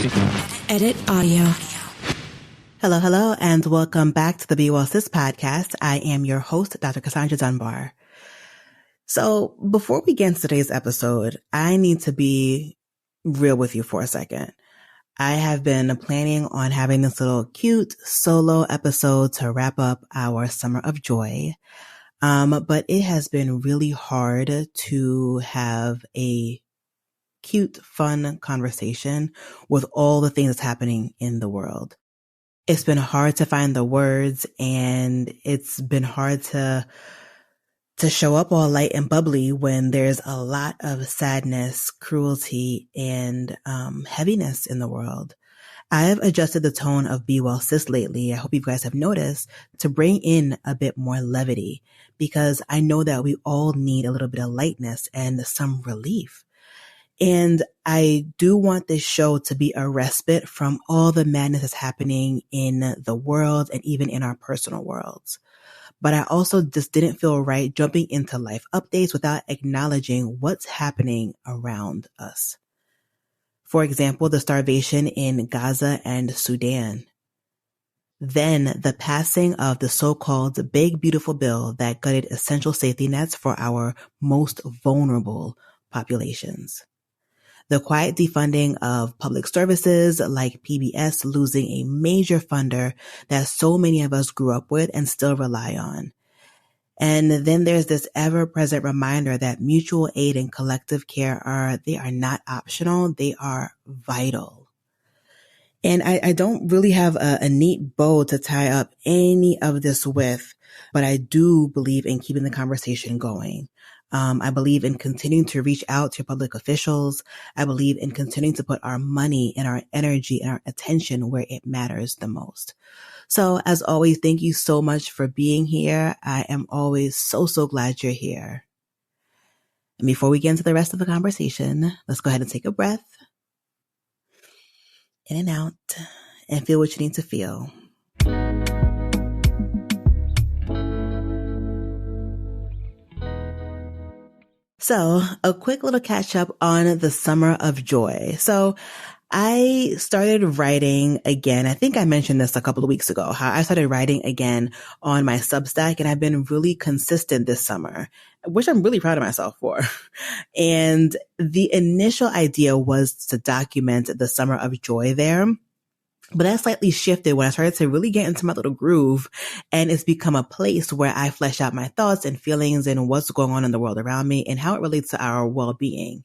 Edit audio. Hello, and welcome back to the Be Well Sis podcast. I am your host, Dr. Cassandra Dunbar. So before we get into today's episode, I need to be real with you for a second. I have been planning on having this little cute solo episode to wrap up our Summer of Joy. But it has been really hard to have a cute, fun conversation with all the things that's happening in the world. It's been hard to find the words, and it's been hard to show up all light and bubbly when there's a lot of sadness, cruelty, and heaviness in the world. I have adjusted the tone of Be Well Sis lately. I hope you guys have noticed, to bring in a bit more levity, because I know that we all need a little bit of lightness and some relief. And I do want this show to be a respite from all the madness that's happening in the world and even in our personal worlds. But I also just didn't feel right jumping into life updates without acknowledging what's happening around us. For example, the starvation in Gaza and Sudan. Then the passing of the so-called Big Beautiful Bill that gutted essential safety nets for our most vulnerable populations. The quiet defunding of public services like PBS losing a major funder that so many of us grew up with and still rely on. And then there's this ever-present reminder that mutual aid and collective care they are not optional, they are vital. And I don't really have a neat bow to tie up any of this with, but I do believe in keeping the conversation going. I believe in continuing to reach out to public officials. I believe in continuing to put our money and our energy and our attention where it matters the most. So as always, thank you so much for being here. I am always so glad you're here. And before we get into the rest of the conversation, let's go ahead and take a breath. In and out, and feel what you need to feel. So, a quick little catch up on the Summer of Joy. So, I started writing again. I think I mentioned this a couple of weeks ago, how I started writing again on my Substack, and I've been really consistent this summer, which I'm really proud of myself for. And the initial idea was to document the Summer of Joy there. But that slightly shifted when I started to really get into my little groove, and it's become a place where I flesh out my thoughts and feelings and what's going on in the world around me and how it relates to our well-being.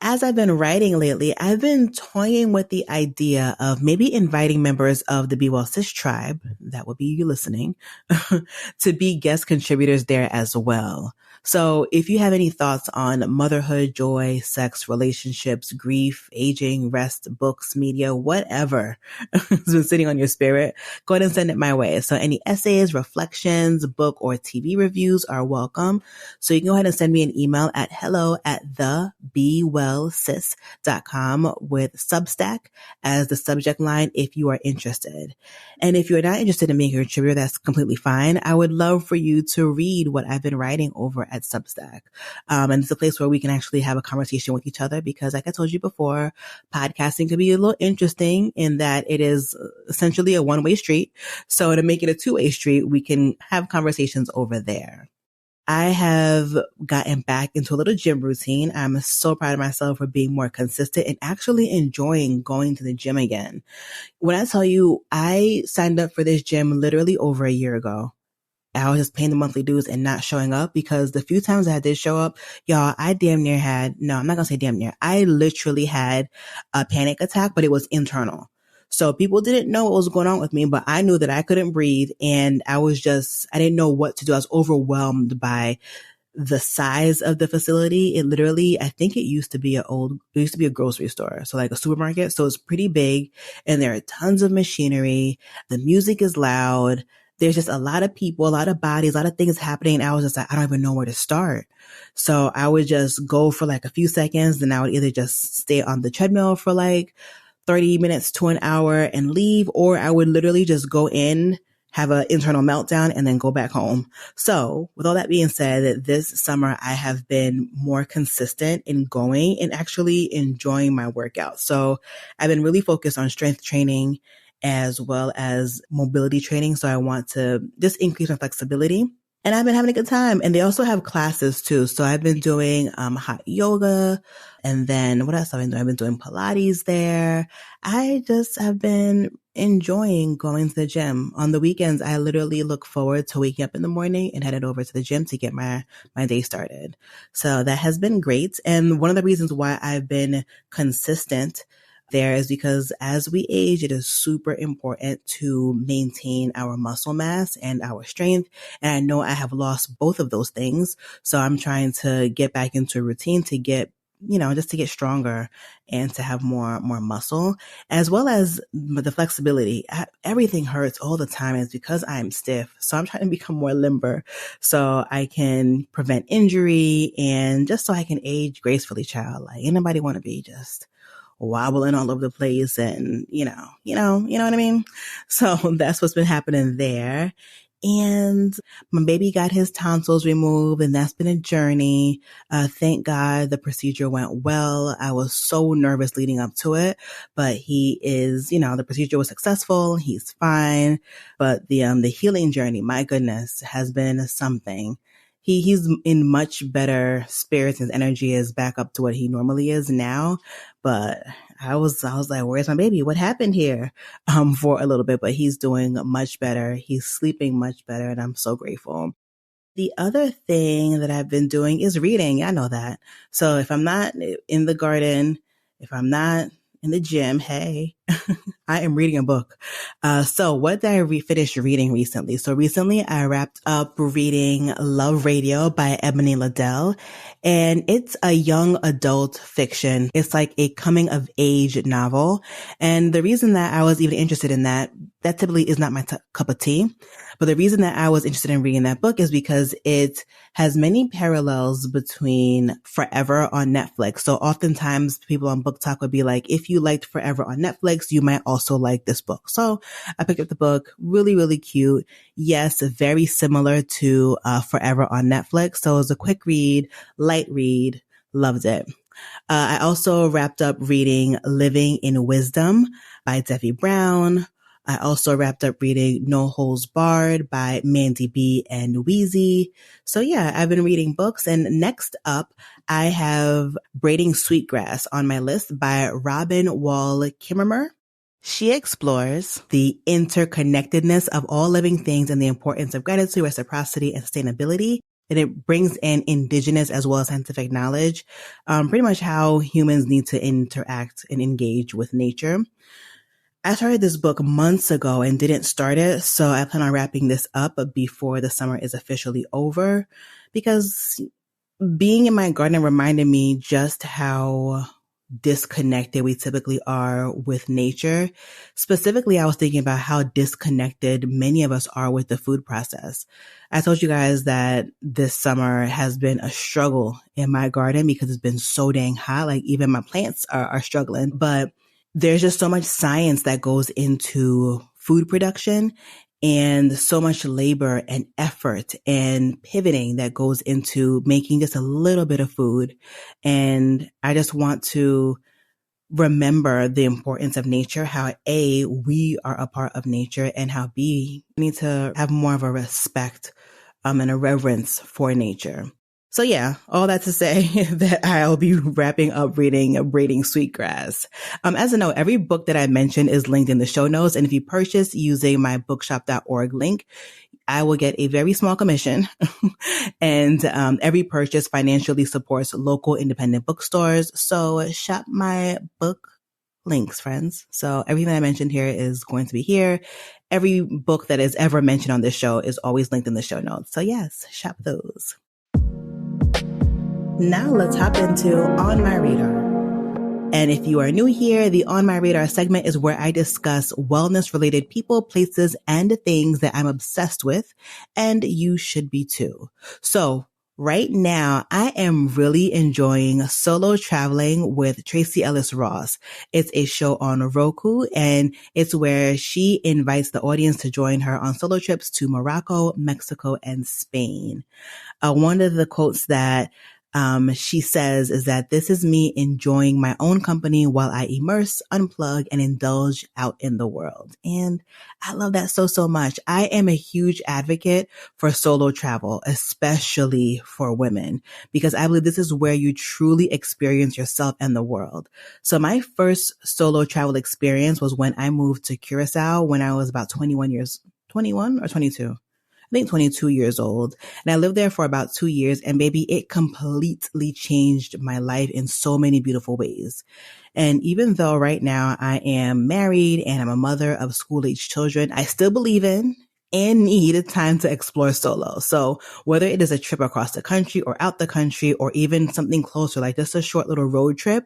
As I've been writing lately, I've been toying with the idea of maybe inviting members of the Be Well Sis tribe, that would be you listening, to be guest contributors there as well. So if you have any thoughts on motherhood, joy, sex, relationships, grief, aging, rest, books, media, whatever has been sitting on your spirit, go ahead and send it my way. So any essays, reflections, book, or TV reviews are welcome. So you can go ahead and send me an email at hello@thebewellsis.com with Substack as the subject line if you are interested. And if you're not interested in being a contributor, that's completely fine. I would love for you to read what I've been writing over at Substack. And it's a place where we can actually have a conversation with each other, because like I told you before, podcasting can be a little interesting in that it is essentially a one-way street. So to make it a two-way street, we can have conversations over there. I have gotten back into a little gym routine. I'm so proud of myself for being more consistent and actually enjoying going to the gym again. When I tell you, I signed up for this gym literally over a year ago. I was just paying the monthly dues and not showing up, because the few times I did show up, y'all, I damn near had, no, I'm not going to say damn near. I literally had a panic attack, but it was internal. So people didn't know what was going on with me, but I knew that I couldn't breathe, and I didn't know what to do. I was overwhelmed by the size of the facility. It literally, I think it used to be a grocery store. So like a supermarket. So it's pretty big, and there are tons of machinery. The music is loud. There's just a lot of people, a lot of bodies, a lot of things happening. I was just like, I don't even know where to start. So I would just go for like a few seconds. Then I would either just stay on the treadmill for like 30 minutes to an hour and leave, or I would literally just go in have an internal meltdown, and then go back home. So with all that being said, this summer I have been more consistent in going and actually enjoying my workout. So I've been really focused on strength training as well as mobility training. So I want to just increase my flexibility. And I've been having a good time. And they also have classes too. So I've been doing hot yoga. And then what else have I been doing? I've been doing Pilates there. I just have been enjoying going to the gym. On the weekends, I literally look forward to waking up in the morning and headed over to the gym to get my day started. So that has been great. And one of the reasons why I've been consistent there is because as we age, it is super important to maintain our muscle mass and our strength. And I know I have lost both of those things. So I'm trying to get back into a routine to get, just to get stronger and to have more muscle, as well as the flexibility. Everything hurts all the time. It's because I'm stiff. So I'm trying to become more limber so I can prevent injury and just so I can age gracefully, child. Like, anybody want to be just wobbling all over the place and, you know what I mean? So that's what's been happening there. And my baby got his tonsils removed, and that's been a journey. Thank God the procedure went well. I was so nervous leading up to it, but he is, the procedure was successful. He's fine. But the healing journey, my goodness, has been something. He's in much better spirits. His energy is back up to what he normally is now. But I was like, where's my baby? What happened here? For a little bit, but he's doing much better. He's sleeping much better, and I'm so grateful. The other thing that I've been doing is reading. I know that. So if I'm not in the garden, if I'm not in the gym, hey, I am reading a book. So what did I finish reading recently? So recently I wrapped up reading Love Radio by Ebony LaDelle, and it's a young adult fiction. It's like a coming of age novel. And the reason that I was even interested in that typically is not my cup of tea. But the reason that I was interested in reading that book is because it has many parallels between Forever on Netflix. So oftentimes people on Book Talk would be like, if you liked Forever on Netflix, you might also like this book. So I picked up the book. Really, really cute. Yes, very similar to Forever on Netflix. So it was a quick read, light read. Loved it. I also wrapped up reading Living in Wisdom by Devi Brown. I also wrapped up reading No Holds Barred by Mandii B Weezy. So yeah, I've been reading books. And next up, I have Braiding Sweetgrass on my list by Robin Wall Kimmerer. She explores the interconnectedness of all living things and the importance of gratitude, reciprocity, and sustainability. And it brings in indigenous as well as scientific knowledge, pretty much how humans need to interact and engage with nature. I started this book months ago and didn't start it, so I plan on wrapping this up before the summer is officially over, because being in my garden reminded me just how disconnected we typically are with nature. Specifically, I was thinking about how disconnected many of us are with the food process. I told you guys that this summer has been a struggle in my garden because it's been so dang hot. Like, even my plants are struggling, but there's just so much science that goes into food production and so much labor and effort and pivoting that goes into making just a little bit of food. And I just want to remember the importance of nature, how A, we are a part of nature, and how B, we need to have more of a respect and a reverence for nature. So yeah, all that to say that I'll be wrapping up reading Braiding Sweetgrass. As a note, every book that I mentioned is linked in the show notes. And if you purchase using my bookshop.org link, I will get a very small commission. And every purchase financially supports local independent bookstores. So shop my book links, friends. So everything I mentioned here is going to be here. Every book that is ever mentioned on this show is always linked in the show notes. So yes, shop those. Now let's hop into On My Radar. And if you are new here, the On My Radar segment is where I discuss wellness-related people, places, and things that I'm obsessed with, and you should be too. So Right now, I am really enjoying Solo Traveling with Tracee Ellis Ross. It's a show on Roku, and it's where she invites the audience to join her on solo trips to Morocco, Mexico, and Spain. One of the quotes that she says is that this is me enjoying my own company while I immerse, unplug, and indulge out in the world. And I love that so much. I am a huge advocate for solo travel, especially for women, because I believe this is where you truly experience yourself and the world. So my first solo travel experience was when I moved to Curacao when I was about 21 or 22. I think 22 years old. And I lived there for about 2 years, and baby, it completely changed my life in so many beautiful ways. And even though right now I am married and I'm a mother of school-age children, I still believe in and need time to explore solo. So whether it is a trip across the country or out the country, or even something closer, like just a short little road trip,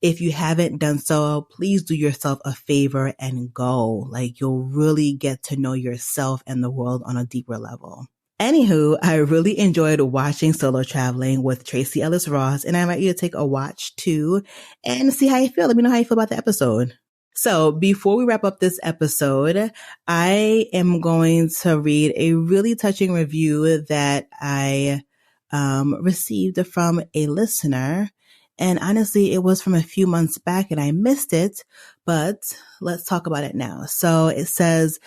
if you haven't done so, please do yourself a favor and go. Like, you'll really get to know yourself and the world on a deeper level. Anywho, I really enjoyed watching Solo Traveling with Tracee Ellis Ross, and I invite you to take a watch too and see how you feel. Let me know how you feel about the episode. So before we wrap up this episode, I am going to read a really touching review that I received from a listener. And honestly, it was from a few months back and I missed it, but let's talk about it now. So it says,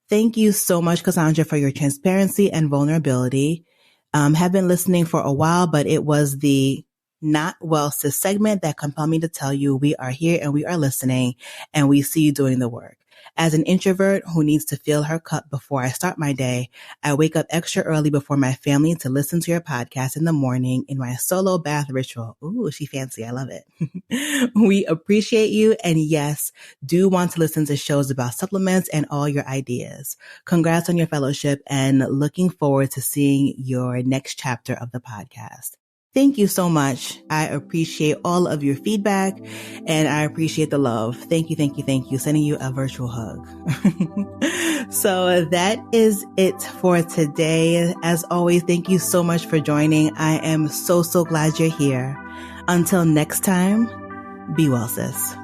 "Thank you so much, Cassandra, for your transparency and vulnerability. Have been listening for a while, but it was the Not Well Sis segment that compelled me to tell you we are here and we are listening and we see you doing the work. As an introvert who needs to fill her cup before I start my day, I wake up extra early before my family to listen to your podcast in the morning in my solo bath ritual." Ooh, she fancy. I love it. "We appreciate you. And yes, do want to listen to shows about supplements and all your ideas. Congrats on your fellowship and looking forward to seeing your next chapter of the podcast." Thank you so much. I appreciate all of your feedback and I appreciate the love. Thank you. Sending you a virtual hug. So that is it for today. As always, thank you so much for joining. I am so glad you're here. Until next time, be well, sis.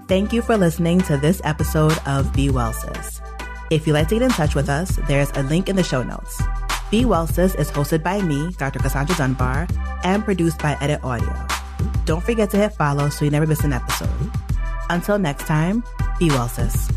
Thank you for listening to this episode of Be Well, Sis. If you'd like to get in touch with us, there's a link in the show notes. Be Well, Sis is hosted by me, Dr. Cassandra Dunbar, and produced by Edit Audio. Don't forget to hit follow so you never miss an episode. Until next time, be well, sis.